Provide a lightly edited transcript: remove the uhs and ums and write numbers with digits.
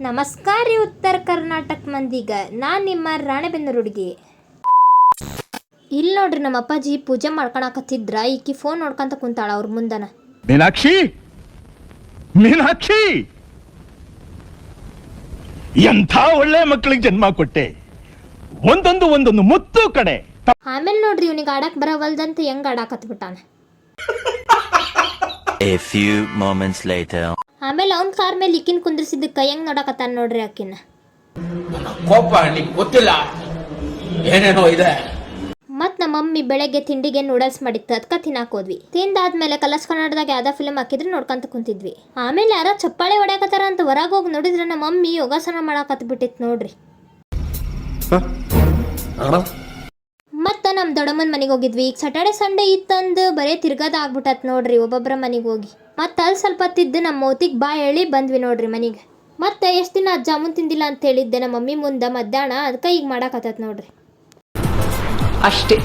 ನಮಸ್ಕಾರ ರೀ ಉತ್ತರ ಕರ್ನಾಟಕ ಮಂದಿಗ, ನಾನು ನಿಮ್ಮ ರಾಣೆಬೆನ್ನೂರು ಹುಡುಗಿ. ಇಲ್ಲಿ ನೋಡ್ರಿ ನಮ್ಮ ಅಪ್ಪಾಜಿ ಪೂಜೆ ಮಾಡ್ಕೊಳಕತ್ತಿದ್ರ, ಈಕಿ ಫೋನ್ ನೋಡ್ಕೊಂತ ಕುಂತಾಳ ಅವ್ರ ಮುಂದನ. ಮೀನಾಕ್ಷಿ, ಮೀನಾಕ್ಷಿ, ಎಂಥ ಒಳ್ಳೆ ಮಕ್ಕಳಿಗೆ ಜನ್ಮ ಕೊಟ್ಟೆ. ಒಂದೊಂದು ಮುತ್ತು ಕಡೆ. ಆಮೇಲೆ ನೋಡ್ರಿ ಇವನಿಗೆ ಆಡಕ್ ಬರವಲ್ದಂತ ಹೆಂಗ್ ಆಡಾಕತ್ ಬಿಟ್ಟಾನ. A few moments later. ಆಮೇಲೆ ಅವ್ನ ಕಾರ್ ಮೇಲೆ ಈಕಿನ ಕುಂದ್ರಿಸಿದ್ದಕ್ಕ ಹೆಂಗ್ ನೋಡಕತ್ತಾನ ನೋಡ್ರಿ ಆಕಿನ. ಕೋಪ ನಿಂಗೆ ಗೊತ್ತಿಲ್ಲ, ಏನೇನೋ ಇದೆ. ಮತ್ ನಮ್ಮ ಮಮ್ಮಿ ಬೆಳಗ್ಗೆ ತಿಂಡಿಗೆ ನೂಡಲ್ಸ್ ಮಾಡಿತ್ತು, ಅದಕ್ಕ ತಿನ್ನಾಕ್ ಹೋದ್ವಿ. ತಿಂದಾದ್ಮೇಲೆ ಕಲರ್ಸ್ ಕನ್ನಡದಾಗ ಯಾವ್ದೋ ಫಿಲ್ಮ್ ಹಾಕಿದ್ರೆ ನೋಡ್ಕೊಂತ ಕುಂತಿದ್ವಿ. ಆಮೇಲೆ ಯಾರ ಚಪ್ಪಾಳೆ ಹೊಡ್ಯಾಕತ್ತಾರ ಅಂತ ಹೊರಗೆ ಹೋಗಿ ನೋಡಿದ್ರೆ ನಮ್ಮ ಮಮ್ಮಿ ಯೋಗಾಸನ ಮಾಡಾಕತ್ ಬಿಟ್ಟಿತ್ ನೋಡ್ರಿ. ಮತ್ತ ನಮ್ ದೊಡ್ಡಮ್ಮನ ಮನೆಗೆ ಹೋಗಿದ್ವಿ. ಈಗ ಸ್ಯಾಟರ್ಡೆ ಸಂಡೇ ಇತ್ತಂದು ಬರೇ ತಿರ್ಗದ ಆಗ್ಬಿಟ್ಟತ್ ನೋಡ್ರಿ ಒಬ್ಬೊಬ್ಬರ ಮನೆಗೆ ಹೋಗಿ. ಮತ್ತೆ ಅಲ್ಲಿ ಸ್ವಲ್ಪ ತಿದ್ದು ನಮ್ಮ ಮೌತಿಗೆ ಬಾ ಹೇಳಿ ಬಂದ್ವಿ ನೋಡ್ರಿ ಮನೆಗೆ. ಮತ್ತೆ ಎಷ್ಟು ದಿನ ಜಾಮೂನ್ ತಿಂದಿಲ್ಲ ಅಂತ ಹೇಳಿದ್ದೆ ನಮ್ಮ ಮಮ್ಮಿ ಮುಂದೆ ಮಧ್ಯಾಹ್ನ, ಅದಕ್ಕೆ ಈಗ ಮಾಡಾಕತ್ತತ್ ನೋಡ್ರಿ. ಅಷ್ಟೇ,